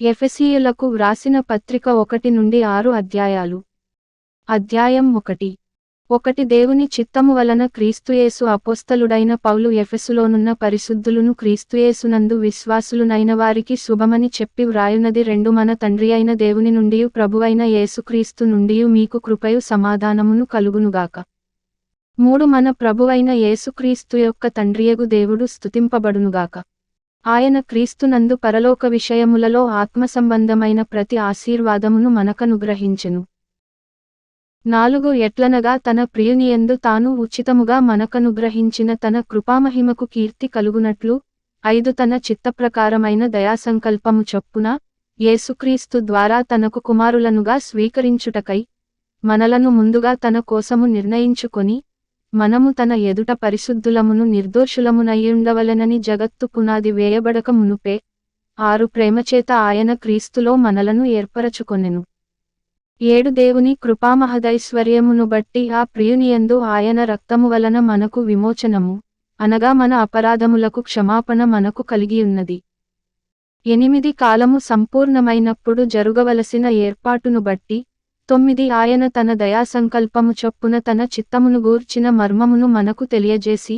ఎఫెసీయులకు వ్రాసిన పత్రిక 1-6 అధ్యాయాలు. అధ్యాయం 1. దేవుని చిత్తము వలన క్రీస్తుయేసు అపోస్తలుడైన పౌలు ఎఫెసులోనున్న పరిశుద్ధులును క్రీస్తుయేసునందు విశ్వాసులునైన వారికి శుభమని చెప్పి వ్రాయునది 2 మన తండ్రియైన దేవుని నుండియు ప్రభువైన యేసుక్రీస్తు నుండియు మీకు కృపయు సమాధానమును కలుగునుగాక. 3 మన ప్రభువైన యేసుక్రీస్తు యొక్క తండ్రియగు దేవుడు స్తుతింపబడునుగాక. ఆయన క్రీస్తునందు పరలోక విషయములలో ఆత్మసంబంధమైన ప్రతి ఆశీర్వాదమును మనకనుగ్రహించెను. 4 ఎట్లనగా తన ప్రియునియందు తాను ఉచితముగా మనకనుగ్రహించిన తన కృపామహిమకు కీర్తి కలుగునట్లు 5 తన చిత్తప్రకారమైన దయాసంకల్పము చొప్పున యేసుక్రీస్తు ద్వారా తనకు కుమారులనుగా స్వీకరించుటకై మనలను ముందుగా తన కోసము నిర్ణయించుకొని మనము తన ఎదుట పరిశుద్ధులమును నిర్దోషులమునయ్యుండవలెనని జగత్తు పునాది వేయబడక మునుపే 6 ప్రేమచేత ఆయన క్రీస్తులో మనలను ఏర్పరచుకొనెను. 7 దేవుని కృపామహదైశ్వర్యమును బట్టి ఆ ప్రియునియందు ఆయన రక్తము వలన మనకు విమోచనము, అనగా మన అపరాధములకు క్షమాపణ మనకు కలిగియున్నది. 8 కాలము సంపూర్ణమైనప్పుడు జరుగవలసిన ఏర్పాటును బట్టి 9 ఆయన తన దయాసంకల్పము చొప్పున తన చిత్తమును గూర్చిన మర్మమును మనకు తెలియజేసి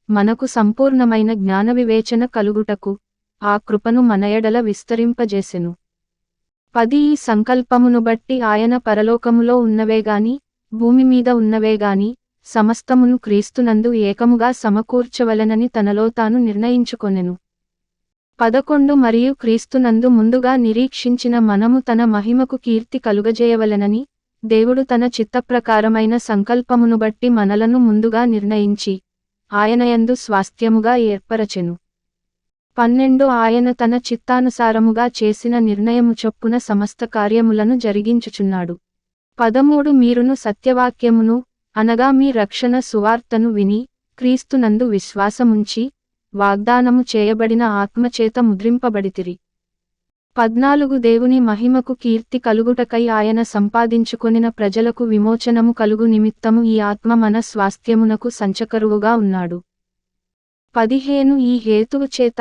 మనకు సంపూర్ణమైన జ్ఞానవివేచన కలుగుటకు ఆ కృపను మన ఎడల విస్తరింపజేసెను. 10 ఈ సంకల్పమును బట్టి ఆయన పరలోకములో ఉన్నవేగాని భూమి మీద ఉన్నవేగాని సమస్తమును క్రీస్తునందు ఏకముగా సమకూర్చవలెనని తనలో తాను నిర్ణయించుకొనెను. 11 మరియు క్రీస్తునందు ముందుగా నిరీక్షించిన మనము తన మహిమకు కీర్తి కలుగజేయవలెనని దేవుడు తన చిత్తప్రకారమైన సంకల్పమును బట్టి మనలను ముందుగా నిర్ణయించి ఆయనయందు స్వాస్థ్యముగా ఏర్పరచెను. 12 ఆయన తన చిత్తానుసారముగా చేసిన నిర్ణయము చొప్పున సమస్త కార్యములను జరిగించుచున్నాడు. 13 మీరును సత్యవాక్యమును, అనగా మీ రక్షణ సువార్తను విని క్రీస్తునందు విశ్వాసముంచి వాగ్దానము చేయబడిన ఆత్మచేత ముద్రింపబడితిరి. 14 దేవుని మహిమకు కీర్తి కలుగుటకై ఆయన సంపాదించుకొనిన ప్రజలకు విమోచనము కలుగు నిమిత్తము ఈ ఆత్మ మన స్వాస్థ్యమునకు సంచకరువుగా ఉన్నాడు. 15 ఈ హేతువు చేత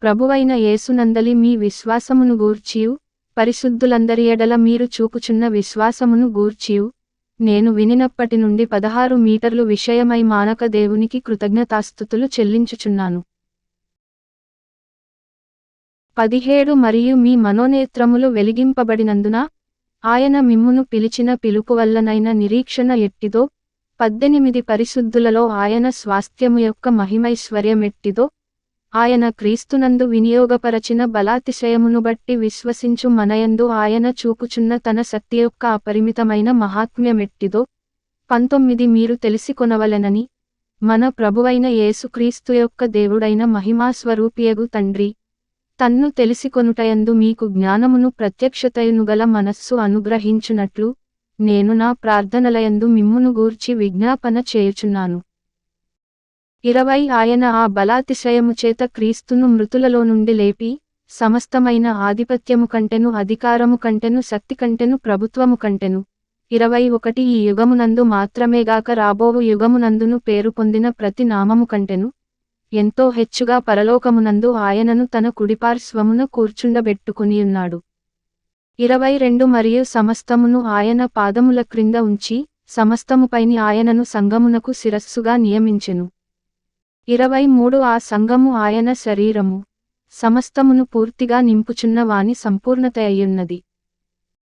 ప్రభువైన యేసునందలి మీ విశ్వాసమును గూర్చియు పరిశుద్ధులందరి ఎడల మీరు చూపుచున్న విశ్వాసమును గూర్చియు నేను వినినప్పటి నుండి 16 మీటర్లు విషయమై మానక దేవునికి కృతజ్ఞతాస్తుతులు చెల్లించుచున్నాను. 17 మరియు మీ మనోనేత్రములు వెలిగింపబడినందున ఆయన మిమ్మును పిలిచిన పిలుపు వల్లనైన నిరీక్షణ ఎట్టిదో 18 పరిశుద్ధులలో ఆయన స్వాస్థ్యము యొక్క మహిమైశ్వర్యమెట్టిదో ఆయన క్రీస్తునందు వినియోగపరచిన బలాతిశయమును బట్టి విశ్వసించు మనయందు ఆయన చూపుచున్న తన శక్తి యొక్క అపరిమితమైన మహాత్మ్యమెట్టిదో 19 మీరు తెలిసికొనవలెనని మన ప్రభువైన యేసుక్రీస్తు యొక్క దేవుడైన మహిమాస్వరూపియగు తండ్రి తన్ను తెలిసికొనుటయందు మీకు జ్ఞానమును ప్రత్యక్షతయునుగల మనస్సు అనుగ్రహించునట్లు నేను నా ప్రార్థనలయందు మిమ్మును గూర్చి విజ్ఞాపన చేయుచున్నాను. 20 ఆయన ఆ బలాతిశయము చేత క్రీస్తును మృతులలో నుండి లేపి సమస్తమైన ఆధిపత్యము కంటెను, అధికారము కంటెను, శక్తి కంటెను, ప్రభుత్వము కంటెను. 21 ఈ యుగమునందు మాత్రమేగాక రాబోవు యుగమునందును పేరు పొందిన ప్రతి నామము కంటెను ఎంతో హెచ్చుగా పరలోకమునందు ఆయనను తన కుడిపార్శ్వమున కూర్చుండబెట్టుకునియున్నాడు. 22 మరియు సమస్తమును ఆయన పాదముల క్రింద ఉంచి సమస్తముపైని ఆయనను సంఘమునకు శిరస్సుగా నియమించెను. 23 ఆ సంఘము ఆయన శరీరము, సమస్తమును పూర్తిగా నింపుచున్న వాని సంపూర్ణత అయ్యున్నది.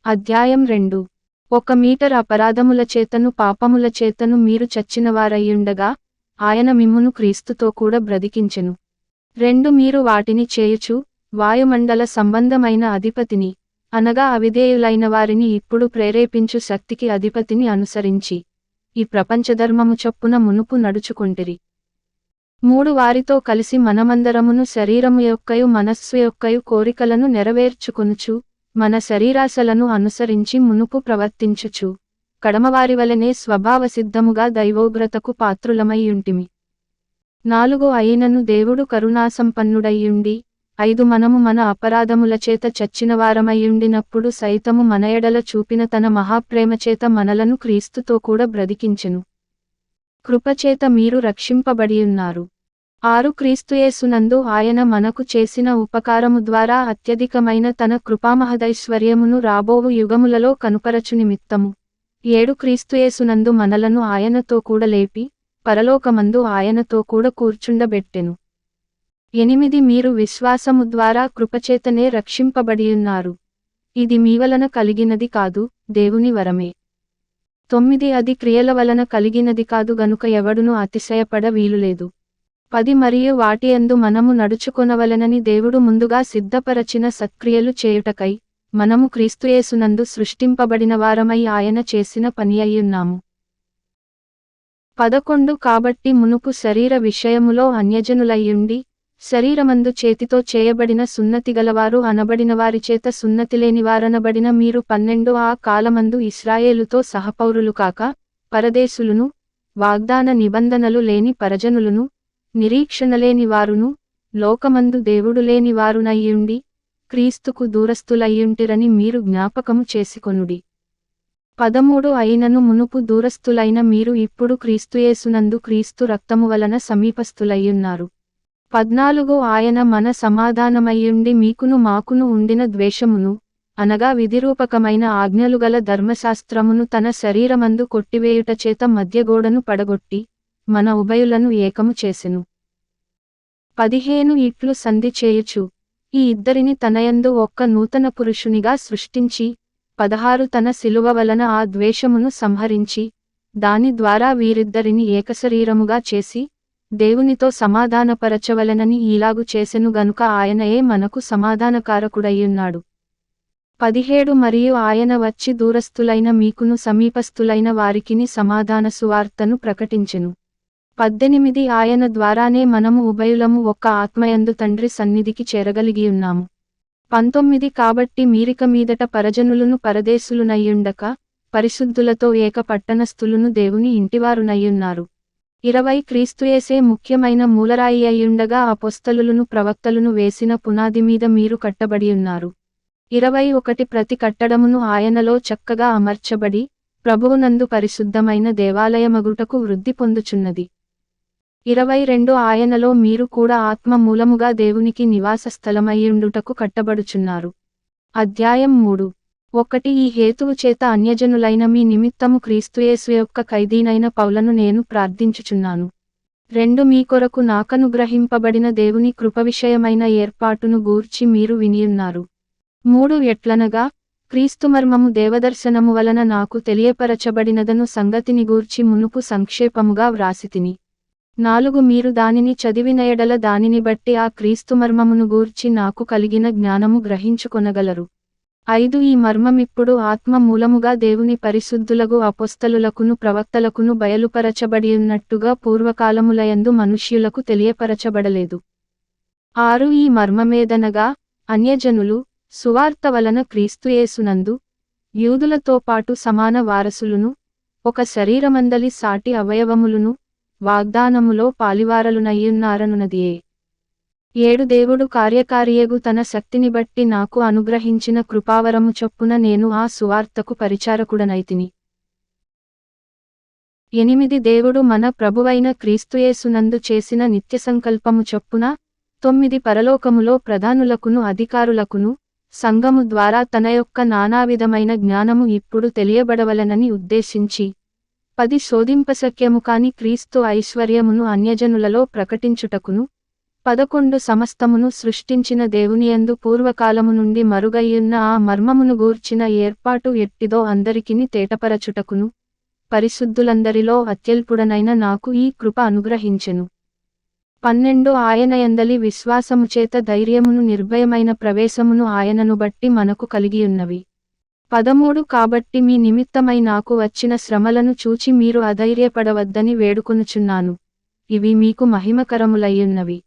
అధ్యాయం 2. 1 మీటర్ అపరాధముల చేతను పాపముల చేతను మీరు చచ్చినవారయ్యుండగా ఆయన మిమ్మును క్రీస్తుతో కూడా బ్రతికించెను. 2 మీరు వాటిని చేయుచు వాయుమండల సంబంధమైన అధిపతిని, అనగా అవిధేయులైన వారిని ఇప్పుడు ప్రేరేపించు శక్తికి అధిపతిని అనుసరించి ఈ ప్రపంచధర్మము చొప్పున మునుపు నడుచుకొంటిరి. 3 వారితో కలిసి మనమందరమును శరీరము యొక్కయు మనస్సు యొక్కయు కోరికలను నెరవేర్చుకొనుచు మన శరీరాశలను అనుసరించి మునుపు ప్రవర్తించుచు కడమవారివలనే స్వభావసిద్ధముగా దైవోగ్రతకు పాత్రులమైయుంటిమి. 4 అయినను దేవుడు కరుణాసంపన్నుడయ్యుండి 5 మనము మన అపరాధముల చేత చచ్చినవారమయ్యుండినప్పుడు సైతము మన ఎడల చూపిన తన మహాప్రేమచేత మనలను క్రీస్తుతో కూడా బ్రతికించెను. కృపచేత మీరు రక్షింపబడియున్నారు. 6 క్రీస్తుయేసునందు ఆయన మనకు చేసిన ఉపకారము ద్వారా అత్యధికమైన తన కృపామహదైశ్వర్యమును రాబోవు యుగములలో కనుపరచు నిమిత్తము 7 క్రీస్తుయేసునందు మనలను ఆయనతో కూడా లేపి పరలోకమందు ఆయనతో కూడా కూర్చుండబెట్టెను. 8 మీరు విశ్వాసము ద్వారా కృపచేతనే రక్షింపబడియున్నారు. ఇది మీవలన కలిగినది కాదు, దేవుని వరమే. 9 అది క్రియల వలన కలిగినది కాదు గనుక ఎవడును అతిశయపడ వీలులేదు. 10 మరియు వాటియందు మనము నడుచుకొనవలెనని దేవుడు ముందుగా సిద్ధపరచిన సత్క్రియలు చేయుటకై మనము క్రీస్తుయేసునందు సృష్టింపబడిన వారమై ఆయన చేసిన పని అయ్యున్నాము. 11 కాబట్టి మునుపు శరీర విషయములో అన్యజనులయ్యుండి శరీరమందు చేతితో చేయబడిన సున్నతిగలవారు అనబడిన వారిచేత సున్నతిలేనివారనబడిన మీరు 12 ఆ కాలమందు ఇశ్రాయేలుతో సహపౌరులు కాక పరదేశులును వాగ్దాన నిబంధనలు లేని పరజనులును నిరీక్షణలేని వారును లోకమందు దేవుడు లేని వారునయ్యుండి క్రీస్తుకు దూరస్థులయ్యుంటిరని మీరు జ్ఞాపకము చేసుకొనుడి. 13 అయినను మునుపు దూరస్థులైన మీరు ఇప్పుడు క్రీస్తుయేసునందు క్రీస్తు రక్తము వలన సమీపస్థులయ్యున్నారు. 14 ఆయన మన సమాధానమయ్యుండి మీకును మాకును ఉండిన ద్వేషమును అనగా విధిరూపకమైన ఆజ్ఞలుగల ధర్మశాస్త్రమును తన శరీరమందు కొట్టివేయుట చేత మధ్యగోడను పడగొట్టి మన ఉభయులను ఏకము చేసెను. 15 ఇట్లు సంధి చేయుచు ఈ ఇద్దరిని తనయందు ఒక్క నూతన పురుషునిగా సృష్టించి 16 తన శిలువ వలన ఆ ద్వేషమును సంహరించి దాని ద్వారా వీరిద్దరిని ఏకశరీరముగా చేసి దేవునితో సమాధానపరచవలెనని ఈలాగు చేసెను గనుక ఆయనయే మనకు సమాధానకారకుడయ్యున్నాడు. 17 మరియు ఆయన వచ్చి దూరస్థులైన మీకును సమీపస్థులైన వారికిని సమాధాన సువార్తను ప్రకటించెను. 18 ఆయన ద్వారానే మనము ఉభయులము ఒక్క ఆత్మయందు తండ్రి సన్నిధికి చేరగలిగియున్నాము. 19 కాబట్టి మీరిక మీదట పరజనులును పరదేశులునయ్యుండక పరిశుద్ధులతో ఏక పట్టణస్థులును దేవుని ఇంటివారునయ్యున్నారు. 20 క్రీస్తుయేసే ముఖ్యమైన మూలరాయి అయ్యుండగా అపోస్తలులను ప్రవక్తలును వేసిన పునాది మీద మీరు కట్టబడియున్నారు. 21 ప్రతి కట్టడమును ఆయనలో చక్కగా అమర్చబడి ప్రభువునందు పరిశుద్ధమైన దేవాలయమగుటకు వృద్ధి పొందుచున్నది. 22 ఆయనలో మీరు కూడా ఆత్మ మూలముగా దేవునికి నివాస స్థలమయ్యుండుటకు కట్టబడుచున్నారు. అధ్యాయం 3 1 ఈ హేతువు చేత అన్యజనులైన మీ నిమిత్తము క్రీస్తుయేసు యొక్క ఖైదీనైన పౌలను నేను ప్రార్థించుచున్నాను. 2 మీ కొరకు నాకనుగ్రహింపబడిన దేవుని కృప విషయమైన ఏర్పాటును గూర్చి మీరు వినియున్నారు. 3 ఎట్లనగా క్రీస్తుమర్మము దేవదర్శనము వలన నాకు తెలియపరచబడినదను సంగతిని గూర్చి మునుపు సంక్షేపముగా వ్రాసితిని. 4 మీరు దానిని చదివిన ఎడల దానిని బట్టి ఆ క్రీస్తుమర్మమును గూర్చి నాకు కలిగిన జ్ఞానము గ్రహించుకొనగలరు. 5 ఈ మర్మమిప్పుడు ఆత్మ మూలముగా దేవుని పరిశుద్ధులగు అపోస్తలులకును ప్రవక్తలకును బయలుపరచబడియున్నట్టుగా పూర్వకాలములయందు మనుష్యులకు తెలియపరచబడలేదు. 6 ఈ మర్మమేదనగా అన్యజనులు సువార్త వలన క్రీస్తుయేసునందు యూదులతో పాటు సమాన వారసులును ఒక శరీరమందలి సాటి అవయవములును వాగ్దానములో పాలివారలునయ్యున్నారనున్నదియే. 7 దేవుడు కార్యకారియగు తన శక్తిని బట్టి నాకు అనుగ్రహించిన కృపావరము చొప్పున నేను ఆ సువార్తకు పరిచారకుడనైతిని. 8 దేవుడు మన ప్రభువైన క్రీస్తుయేసునందు చేసిన నిత్యసంకల్పము చొప్పున 9 పరలోకములో ప్రధానులకును అధికారులకును సంఘము ద్వారా తన యొక్క నానావిధమైన జ్ఞానము ఇప్పుడు తెలియబడవలెనని ఉద్దేశించి 10 శోధింపశక్యము కాని క్రీస్తు ఐశ్వర్యమును అన్యజనులలో ప్రకటించుటకును 11 సమస్తమును సృష్టించిన దేవునియందు పూర్వకాలము నుండి మరుగయ్యున్న ఆ మర్మమును గూర్చిన ఏర్పాటు ఎట్టిదో అందరికిని తేటపరచుటకును పరిశుద్ధులందరిలో అత్యల్పుడనైన నాకు ఈ కృప అనుగ్రహించెను. 12 ఆయనయందలి విశ్వాసముచేత ధైర్యమును నిర్భయమైన ప్రవేశమును ఆయనను బట్టి మనకు కలిగియున్నవి. 13 కాబట్టి మీ నిమిత్తమై నాకు వచ్చిన శ్రమలను చూచి మీరు అధైర్యపడవద్దని వేడుకొనుచున్నాను. ఇవి మీకు మహిమకరములయ్యున్నవి.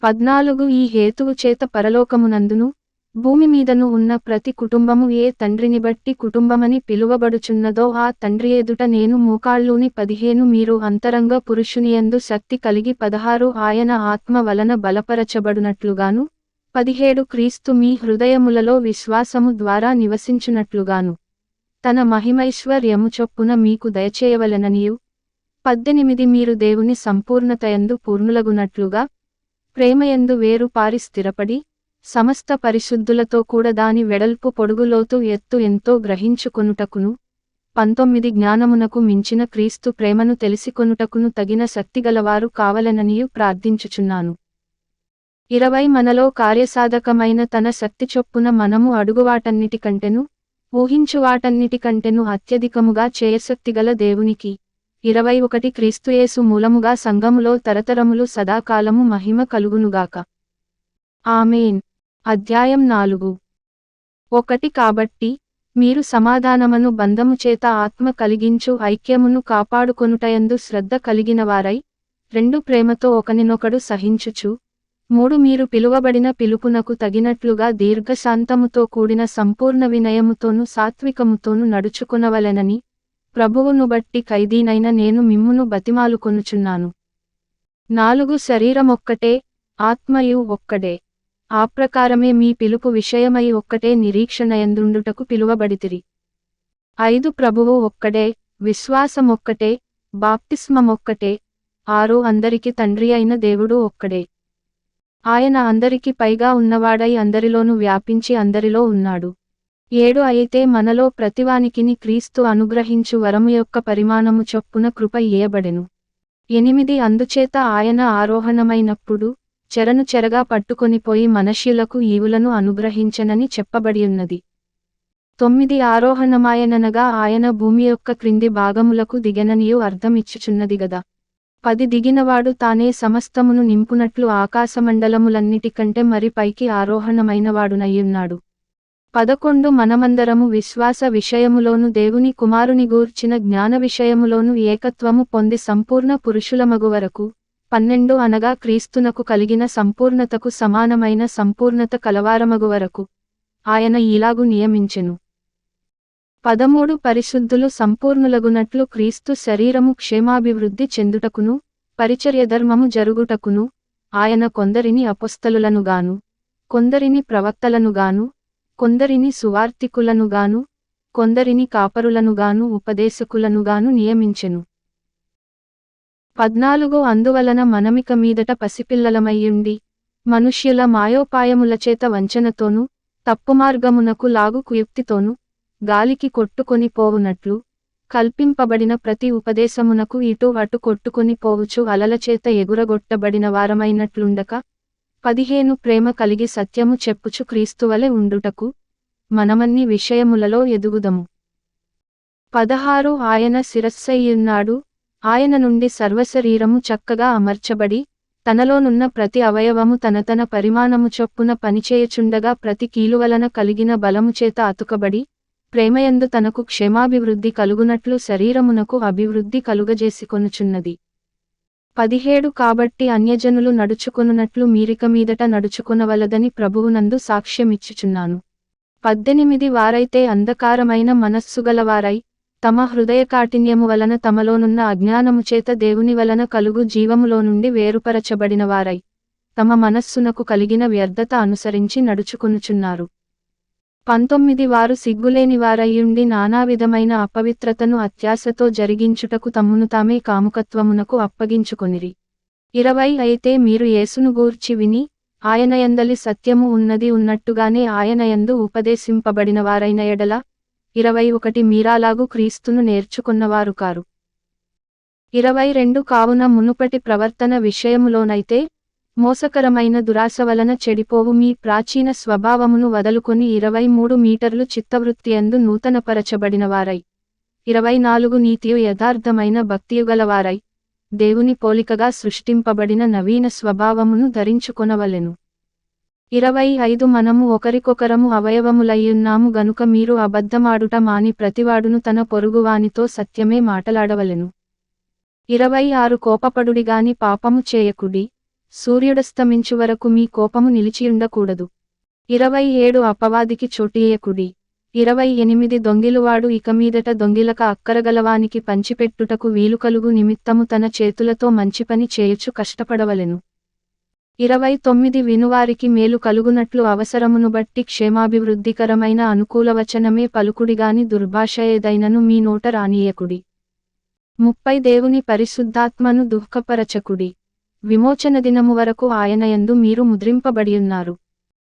14 ఈ హేతువు చేత పరలోకమునందును భూమి మీదను ఉన్న ప్రతి కుటుంబము ఏ తండ్రిని బట్టి కుటుంబమని పిలువబడుచున్నదో ఆ తండ్రి ఎదుట నేను మోకాళ్ళూని 15 మీరు అంతరంగ పురుషునియందు శక్తి కలిగి 16 ఆయన ఆత్మ వలన బలపరచబడునట్లుగాను 17 క్రీస్తు మీ హృదయములలో విశ్వాసము ద్వారా నివసించునట్లుగాను తన మహిమైశ్వర్యము చొప్పున మీకు దయచేయవలెననియు 18 మీరు దేవుని సంపూర్ణతయందు పూర్ణులగునట్లుగా ప్రేమయందు వేరు పారి స్థిరపడి సమస్త పరిశుద్ధులతో కూడా దాని వెడల్పు పొడుగు లోతు ఎత్తు ఎంతో గ్రహించుకొనుటకును 19 జ్ఞానమునకు మించిన క్రీస్తు ప్రేమను తెలిసికొనుటకును తగిన శక్తిగలవారు కావలెననియు ప్రార్థించుచున్నాను. 20 మనలో కార్యసాధకమైన తన శక్తి చొప్పున మనము అడుగువాటన్నిటికంటెను ఊహించువాటన్నిటికంటెను అత్యధికముగా చేయశక్తిగల దేవునికి 21 క్రీస్తుయేసు మూలముగా సంఘములో తరతరములు సదాకాలము మహిమ కలుగునుగాక. ఆమేన్. అధ్యాయం 4. 1 కాబట్టి మీరు సమాధానమును బంధము చేత ఆత్మ కలిగించు ఐక్యమును కాపాడుకొనుటయందు శ్రద్ధ కలిగినవారై 2 ప్రేమతో ఒకనినొకడు సహించుచు 3 మీరు పిలువబడిన పిలుపునకు తగినట్లుగా దీర్ఘశాంతముతో కూడిన సంపూర్ణ వినయముతోను సాత్వికముతోను నడుచుకొనవలెనని ప్రభువును బట్టి ఖైదీనైన నేను మిమ్మును బతిమాలుకొనుచున్నాను. 4 శరీరమొక్కటే ఆత్మయు ఒక్కడే. ఆ ప్రకారమే మీ పిలుపు విషయమై ఒక్కటే నిరీక్షణయందుండుటకు పిలువబడితిరి. 5 ప్రభువు ఒక్కడే, విశ్వాసమొక్కటే, బాప్తిస్మమొక్కటే. 6 అందరికి తండ్రి అయిన దేవుడు ఒక్కడే. ఆయన అందరికి పైగా ఉన్నవాడై అందరిలోనూ వ్యాపించి అందరిలో ఉన్నాడు. 7 అయితే మనలో ప్రతివానికిని క్రీస్తు అనుగ్రహించు వరము యొక్క పరిమాణము చొప్పున కృప ఇయ్యబడెను. 8 అందుచేత ఆయన ఆరోహణమైనప్పుడు చెరను చెరగా పట్టుకొనిపోయి మనుష్యులకు ఈవులను అనుగ్రహించెనని చెప్పబడియున్నది. 9 ఆరోహణమాయననగా ఆయన భూమి యొక్క క్రింది భాగములకు దిగెననియు అర్థమిచ్చుచున్నది గదా. 10 దిగినవాడు తానే సమస్తమును నింపునట్లు ఆకాశమండలములన్నిటికంటే మరి పైకి ఆరోహణమైనవాడునయ్యున్నాడు. 11 మనమందరము విశ్వాస విషయములోను దేవుని కుమారుని గూర్చిన జ్ఞాన విషయములోను ఏకత్వము పొంది సంపూర్ణ పురుషులమగు వరకు 12 అనగా క్రీస్తునకు కలిగిన సంపూర్ణతకు సమానమైన సంపూర్ణత కలవారమగు వరకు ఆయన ఈలాగు నియమించెను. 13 పరిశుద్ధులు సంపూర్ణులగునట్లు క్రీస్తు శరీరము క్షేమాభివృద్ధి చెందుటకును పరిచర్యధర్మము జరుగుటకును ఆయన కొందరిని అపొస్తలులనుగాను కొందరిని ప్రవక్తలనుగాను కొందరిని సువార్తికులనుగాను కొందరిని కాపరులనుగాను ఉపదేశకులనుగాను నియమించెను. 14 అందువలన మనమిక మీదట పసిపిల్లలమయ్యుండి మనుష్యుల మాయోపాయములచేత వంచనతోనూ తప్పుమార్గమునకు లాగు కుయుక్తితోనూ గాలికి కొట్టుకొని పోవునట్లు కల్పింపబడిన ప్రతి ఉపదేశమునకు ఇటు అటు కొట్టుకొని పోవుచు అలలచేత ఎగురగొట్టబడిన వారమైనట్లుండక 15 ప్రేమ కలిగి సత్యము చెప్పుచు క్రీస్తువలె ఉండుటకు మనమన్ని విషయములలో ఎదుగుదము. 16 ఆయన శిరస్సయ్యున్నాడు. ఆయన నుండి సర్వశరీరము చక్కగా అమర్చబడి తనలోనున్న ప్రతి అవయవము తన పరిమాణము చొప్పున పనిచేయుచుండగా ప్రతి కీలువలన కలిగిన బలముచేత అతుకబడి ప్రేమయందు తనకు క్షేమాభివృద్ధి కలుగునట్లు శరీరమునకు అభివృద్ధి కలుగజేసికొనుచున్నది. 17 కాబట్టి అన్యజనులు నడుచుకొనున్నట్లు మీరిక మీదట నడుచుకొనవలదని ప్రభువునందు సాక్ష్యమిచ్చుచున్నాను. 18 వారైతే అంధకారమైన మనస్సుగలవారై తమ హృదయకాఠిన్యము వలన తమలోనున్న అజ్ఞానము చేత దేవుని వలన కలుగు జీవములో నుండి వేరుపరచబడిన వారై తమ మనస్సునకు కలిగిన వ్యర్థత అనుసరించి నడుచుకొనుచున్నారు. 19 వారు సిగ్గులేని వారయ్యుండి నానావిధమైన అపవిత్రతను అత్యాశతో జరిగించుటకు తమ్మును తామే కాముకత్వమునకు అప్పగించుకొనిరి. 20 అయితే మీరు యేసును గూర్చి విని ఆయనయందలి సత్యము ఉన్నది ఉన్నట్టుగానే ఆయనయందు ఉపదేశింపబడిన వారైన ఎడల 21 మీరాలాగు క్రీస్తును నేర్చుకున్నవారు కారు. 22 కావున మునుపటి ప్రవర్తన విషయములోనైతే మోసకరమైన దురాశ వలన చెడిపోవు మీ ప్రాచీన స్వభావమును వదలుకొని 23 మీటర్లు చిత్తవృత్తియందు నూతనపరచబడినవారై 24 నీతియు యథార్థమైన భక్తియుగలవారై దేవుని పోలికగా సృష్టింపబడిన నవీన స్వభావమును ధరించుకొనవలెను. 25 మనము ఒకరికొకరము అవయవములయ్యున్నాము గనుక మీరు అబద్ధమాడుట మాని ప్రతివాడును తన పొరుగువానితో సత్యమే మాటలాడవలెను. 26 కోపపడుడిగాని పాపము చేయకుడి, సూర్యుడస్తమించు వరకు మీ కోపము నిలిచియుండకూడదు. 27 అపవాదికి చోటియ్యకుడి. 28 దొంగిలువాడు ఇక మీదట దొంగిలక అక్కరగలవానికి పంచిపెట్టుటకు వీలుకలుగు నిమిత్తము తన చేతులతో మంచిపని చేయుచు కష్టపడవలెను. 29 వినువారికి మేలు కలుగునట్లు అవసరమును బట్టి క్షేమాభివృద్ధికరమైన అనుకూలవచనమే పలుకుడిగాని దుర్భాష ఏదైనను మీ నోట రానీయకుడి. 30 దేవుని పరిశుద్ధాత్మను దుఃఖపరచకుడి. విమోచన దినము వరకు ఆయనయందు మీరు ముద్రింపబడియున్నారు.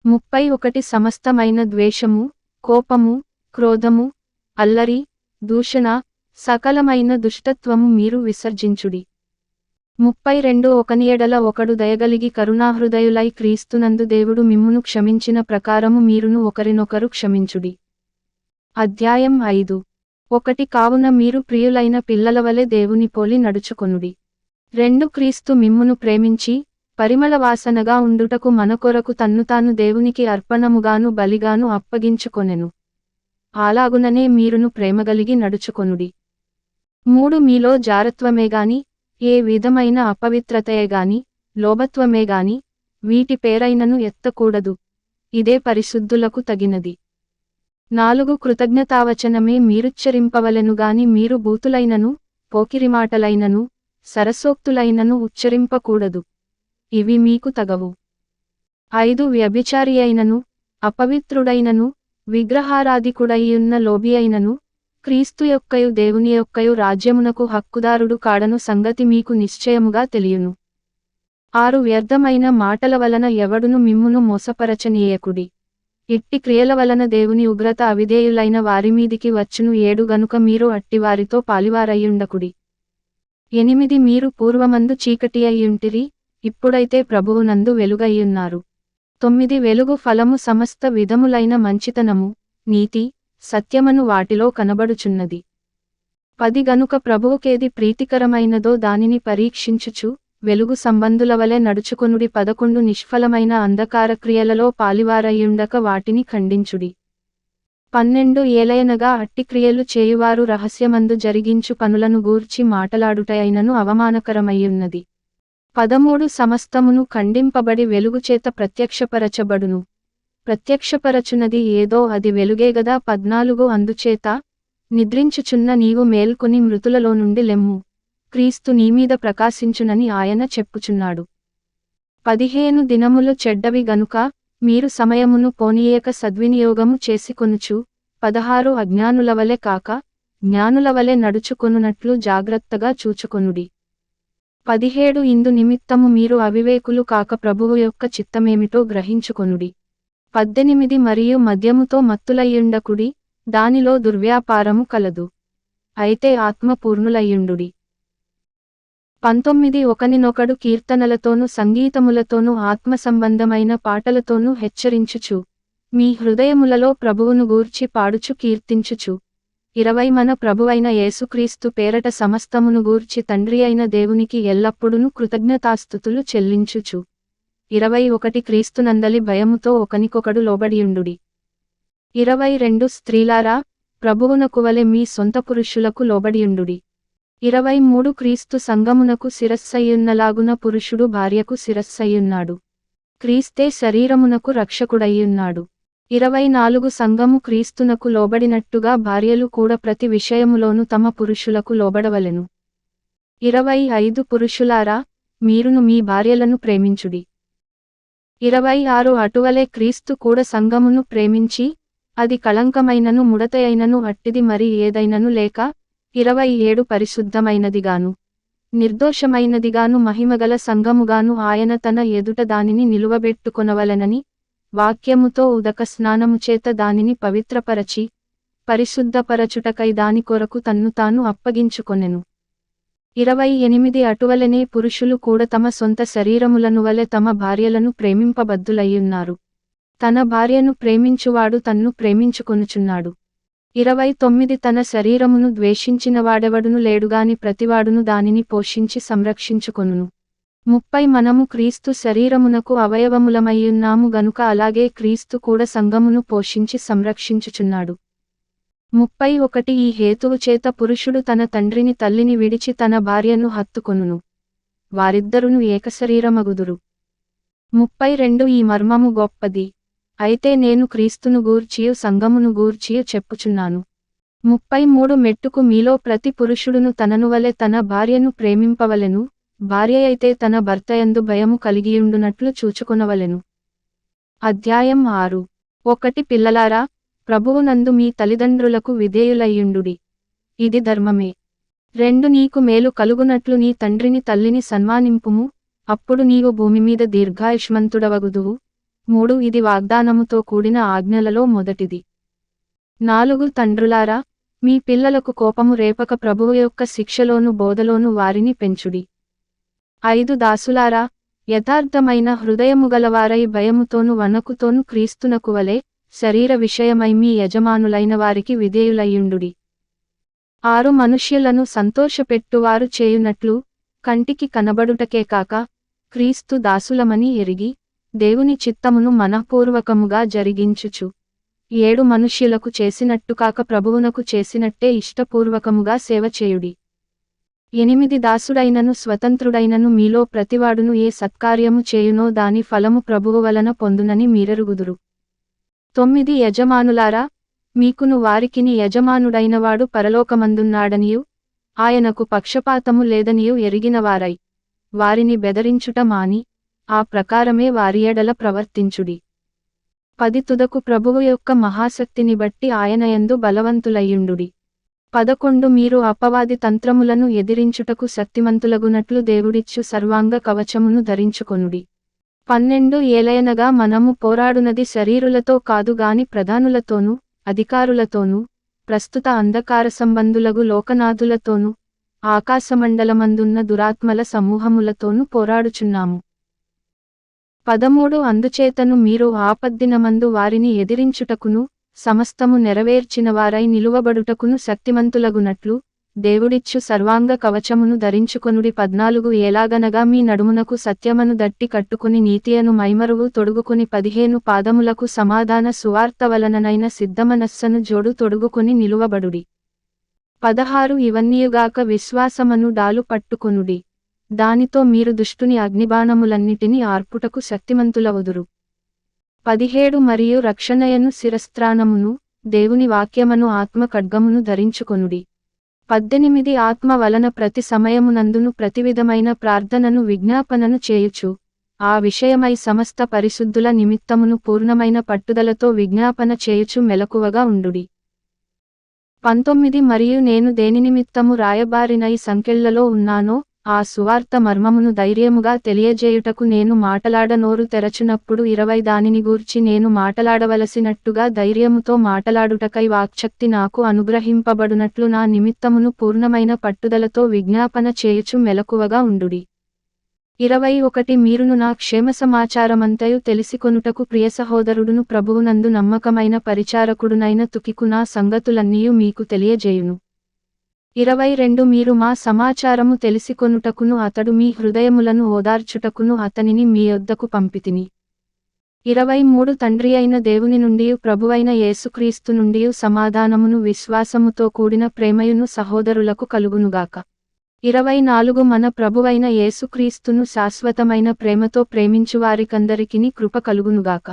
31 సమస్తమైన ద్వేషము, కోపము, క్రోధము, అల్లరి, దూషణ, సకలమైన దుష్టత్వము మీరు విసర్జించుడి. 32 ఒకని ఎడల ఒకడు దయగలిగి కరుణాహృదయులై క్రీస్తునందు దేవుడు మిమ్మును క్షమించిన ప్రకారము మీరును ఒకరినొకరు క్షమించుడి. అధ్యాయం 5. 1 కావున మీరు ప్రియులైన పిల్లలవలె దేవుని పోలి నడుచుకొనుడి. 2 క్రీస్తు మిమ్మును ప్రేమించి, పరిమళ వాసనగా ఉండుటకు మన కొరకు తన్ను తాను దేవునికి అర్పణముగాను బలిగాను అప్పగించుకొనెను. అలాగుననే మీరును ప్రేమగలిగి నడుచుకొనుడి. 3 మీలో జారత్వమేగాని, ఏ విధమైన అపవిత్రతయేగాని, లోభత్వమేగాని, వీటి పేరైనను ఎత్తకూడదు. ఇదే పరిశుద్ధులకు తగినది. 4 కృతజ్ఞతావచనమే మీరుచ్చరింపవలెనుగాని మీరు బూతులైనను, పోకిరిమాటలైనను, సరసోక్తులైనను ఉచ్చరింపకూడదు. ఇవి మీకు తగవు. 5 వ్యభిచారి అయినను, అపవిత్రుడైనను, విగ్రహారాధికుడైయున్న లోభి అయినను, క్రీస్తు యొక్కయు దేవుని యొక్కయు రాజ్యమునకు హక్కుదారుడు కాడను సంగతి మీకు నిశ్చయముగా తెలియును. 6 వ్యర్థమైన మాటల వలన ఎవడును మిమ్మును మోసపరచనీయకుడి. ఇట్టి క్రియల వలన దేవుని ఉగ్రత అవిధేయులైన వారిమీదికి వచ్చును. 7 గనుక మీరు అట్టివారితో పాలివారయ్యుండకుడి. 8 మీరు పూర్వమందు చీకటి అయ్యుంటిరి, ఇప్పుడైతే ప్రభువునందు వెలుగయ్యున్నారు. 9 వెలుగు ఫలము సమస్త విధములైన మంచితనము, నీతి, సత్యమను వాటిలో కనబడుచున్నది. 10 గనుక ప్రభువుకేది ప్రీతికరమైనదో దానిని పరీక్షించుచు, వెలుగు సంబంధుల వలె నడుచుకొనుడి. 11 నిష్ఫలమైన అంధకార క్రియలలో పాలివారయ్యుండక వాటిని ఖండించుడి. 12 ఏలయనగా అట్టి క్రియలు చేయువారు రహస్యమందు జరిగించు పనులను గూర్చి మాటలాడుటయైనను అవమానకరమయ్యున్నది. 13 సమస్తమును ఖండింపబడి వెలుగుచేత ప్రత్యక్షపరచబడును. ప్రత్యక్షపరచునది ఏదో అది వెలుగేగదా. 14 అందుచేత, నిద్రించుచున్న నీవు మేల్కొని మృతులలో నుండి లెమ్ము, క్రీస్తు నీమీద ప్రకాశించునని ఆయన చెప్పుచున్నాడు. 15 దినములు చెడ్డవి గనుక, మీరు సమయమును పోనీయక సద్వినియోగము చేసికొనుచు, 16 అజ్ఞానులవలె కాక, జ్ఞానులవలె నడుచుకొనునట్లు జాగ్రత్తగా చూచుకొనుడి. 17 ఇందు నిమిత్తము మీరు అవివేకులు కాక ప్రభువు యొక్క చిత్తమేమిటో గ్రహించుకొనుడి. 18 మరియు మద్యముతో మత్తులయ్యుండకుడి, దానిలో దుర్వ్యాపారము కలదు. అయితే ఆత్మపూర్ణులయ్యుండుడి. 19 ఒకనినొకడు కీర్తనలతోనూ సంగీతములతోనూ ఆత్మ సంబంధమైన పాటలతోనూ హెచ్చరించుచు, మీ హృదయములలో ప్రభువును గూర్చి పాడుచు కీర్తించుచు, 20 మన ప్రభువైన యేసుక్రీస్తు పేరట సమస్తమును గూర్చి తండ్రి అయిన దేవునికి ఎల్లప్పుడూ కృతజ్ఞతాస్తుతులు చెల్లించుచు, 21 క్రీస్తునందలి భయముతో ఒకనికొకడు లోబడియుండుడి. 22 స్త్రీలారా, ప్రభువునకువలె మీ సొంత పురుషులకు లోబడియుండుడి. 23 క్రీస్తు సంఘమునకు శిరస్సయ్యున్నలాగున పురుషుడు భార్యకు శిరస్సయ్యున్నాడు. క్రీస్తే శరీరమునకు రక్షకుడయ్యున్నాడు. 24 సంఘము క్రీస్తునకు లోబడినట్టుగా భార్యలు కూడా ప్రతి విషయములోనూ తమ పురుషులకు లోబడవలెను. 25 పురుషులారా, మీరును మీ భార్యలను ప్రేమించుడి. 26 అటువలే క్రీస్తు కూడా సంఘమును ప్రేమించి, అది కళంకమైనను ముడతయైనను అట్టిది మరి ఏదైనను లేక, 27 పరిశుద్ధమైనదిగాను, నిర్దోషమైనదిగాను మహిమగల సంఘముగాను ఆయన తన ఎదుట దానిని నిలువబెట్టుకొనవలెనని, వాక్యముతో ఉదక స్నానముచేత దానిని పవిత్రపరచి, పరిశుద్ధపరచుటకై దాని కొరకు తన్ను తాను అప్పగించుకొనెను. 28 అటువలనే పురుషులు కూడా తమ సొంత శరీరములను వలె తమ భార్యలను ప్రేమింపబద్ధులయ్యున్నారు. తన భార్యను ప్రేమించువాడు తన్ను ప్రేమించుకొనుచున్నాడు. 29 తన శరీరమును ద్వేషించినవాడెవడును లేడుగాని ప్రతివాడును దానిని పోషించి సంరక్షించుకొనును. 30 మనము క్రీస్తు శరీరమునకు అవయవములమయ్యున్నాము గనుక అలాగే క్రీస్తు కూడా సంఘమును పోషించి సంరక్షించుచున్నాడు. 31 ఈ హేతువు చేత పురుషుడు తన తండ్రిని తల్లిని విడిచి తన భార్యను హత్తుకొనును, వారిద్దరును ఏకశరీరమగుదురు. 32 ఈ మర్మము గొప్పది, అయితే నేను క్రీస్తును గూర్చియు సంఘమును గూర్చియు చెప్పుచున్నాను. 33 మెట్టుకు మీలో ప్రతి పురుషుడును తనను వలె తన భార్యను ప్రేమింపవలెను, భార్యయైతే తన భర్తయందు భయము కలిగియుండునట్లు చూచుకొనవలెను. అధ్యాయం 6. 1 పిల్లలారా, ప్రభువునందు మీ తల్లిదండ్రులకు విధేయులయ్యుండుడి, ఇది ధర్మమే. 2 నీకు మేలు కలుగునట్లు నీ తండ్రిని తల్లిని సన్మానింపుము, అప్పుడు నీవు భూమిమీద దీర్ఘాయుష్మంతుడవగుదువు. 3 ఇది వాగ్దానముతో కూడిన ఆజ్ఞలలో మొదటిది. 4 తండ్రులారా, మీ పిల్లలకు కోపము రేపక ప్రభువు యొక్క శిక్షలోను బోధలోను వారిని పెంచుడి. 5 దాసులారా, యథార్థమైన హృదయముగలవారై భయముతోను వణకుతోను క్రీస్తునకు వలె శరీర విషయమై మీ యజమానులైన వారికి విధేయులయ్యుండుడి. 6 మనుష్యులను సంతోషపెట్టువారు చేయునట్లు, కంటికి కనబడుటకే కాక, క్రీస్తు దాసులమని ఎరిగి, దేవుని చిత్తమును మనఃపూర్వకముగా జరిగించుచు, 7 మనుష్యులకు చేసినట్టు కాక ప్రభువునకు చేసినట్టే ఇష్టపూర్వకముగా సేవ చేయుడి. 8 దాసుడైనను స్వతంత్రుడైనను మీలో ప్రతివాడును ఏ సత్కార్యము చేయునో దాని ఫలము ప్రభువు వలన పొందునని మీరెరుగుదురు. 9 యజమానులారా, మీకును వారికిని యజమానుడైనవాడు పరలోకమందున్నాడనియు, ఆయనకు పక్షపాతము లేదనియు ఎరిగినవారై, వారిని బెదరించుట మాని, ఆ ప్రకారమే వారి ఎడల ప్రవర్తించుడి. 10 తుదకు ప్రభువు యొక్క మహాశక్తిని బట్టి ఆయనయందు బలవంతులయ్యుండుడి. 11 మీరు అపవాది తంత్రములను ఎదిరించుటకు శక్తిమంతులగునట్లు దేవుడిచ్చు సర్వాంగ కవచమును ధరించుకొనుడి. 12 ఏలయనగా మనము పోరాడునది శరీరులతో కాదు గాని ప్రధానులతోనూ, అధికారులతోనూ, ప్రస్తుత అంధకార సంబంధులగు లోకనాథులతోనూ, ఆకాశమండలమందున్న దురాత్మల సమూహములతోనూ పోరాడుచున్నాము. 13 అందుచేతను మీరు ఆపద్దినమందు వారిని ఎదిరించుటకును, సమస్తము నెరవేర్చినవారై నిలువబడుటకును శక్తిమంతులగునట్లు, దేవుడిచ్చు సర్వాంగ కవచమును ధరించుకొనుడి. 14 ఎలాగనగా మీ నడుమునకు సత్యమను దట్టి కట్టుకుని నీతియను మైమరువు తొడుగుకుని 15 పాదములకు సమాధాన సువార్త వలననైన సిద్ధమనస్సను జోడు తొడుగుకుని నిలువబడుడి. 16 ఇవన్నీయుగాక విశ్వాసమను డాలు పట్టుకొనుడి, దానితో మీరు దుష్టుని అగ్నిబాణములన్నిటినీ ఆర్పుటకు శక్తిమంతులవుదురు. 17 మరియు రక్షణయను శిరస్త్రాణమును, దేవుని వాక్యమను ఆత్మ ఖడ్గమును ధరించుకొనుడి. 18 ఆత్మ వలన ప్రతి సమయమునందును ప్రతివిధమైన ప్రార్థనను విజ్ఞాపనను చేయుచు, ఆ విషయమై సమస్త పరిశుద్ధుల నిమిత్తమును పూర్ణమైన పట్టుదలతో విజ్ఞాపన చేయుచు మెలకువగా ఉండుడి. 19 మరియు నేను దేనినిమిత్తము రాయబారినై సంకెళ్లలో ఉన్నానో, ఆ సువార్త మర్మమును ధైర్యముగా తెలియజేయుటకు నేను మాటలాడ నోరు తెరచునప్పుడు 20 దానిని గూర్చి నేను మాటలాడవలసినట్టుగా ధైర్యముతో మాటలాడుటకై వాక్శక్తి నాకు అనుగ్రహింపబడునట్లు నా నిమిత్తమును పూర్ణమైన పట్టుదలతో విజ్ఞాపన చేయుచు మెలకువగా ఉండుడి. 21 మీరును నా క్షేమ సమాచారమంతయు తెలిసికొనుటకు ప్రియ సహోదరుడును ప్రభువునందు నమ్మకమైన పరిచారకుడునైన తుకికు నా సంగతులన్నీయు మీకు తెలియజేయును. 22 మీరు మా సమాచారము తెలిసికొనుటకును అతడు మీ హృదయములను ఓదార్చుటకును అతనిని మీ యొద్దకు పంపితిని. 23 తండ్రి అయిన దేవుని నుండియు ప్రభువైన యేసుక్రీస్తు నుండియు సమాధానమును విశ్వాసముతో కూడిన ప్రేమయును సహోదరులకు కలుగునుగాక. 24 మన ప్రభువైన యేసుక్రీస్తును శాశ్వతమైన ప్రేమతో ప్రేమించువారికందరికిని కృప కలుగునుగాక.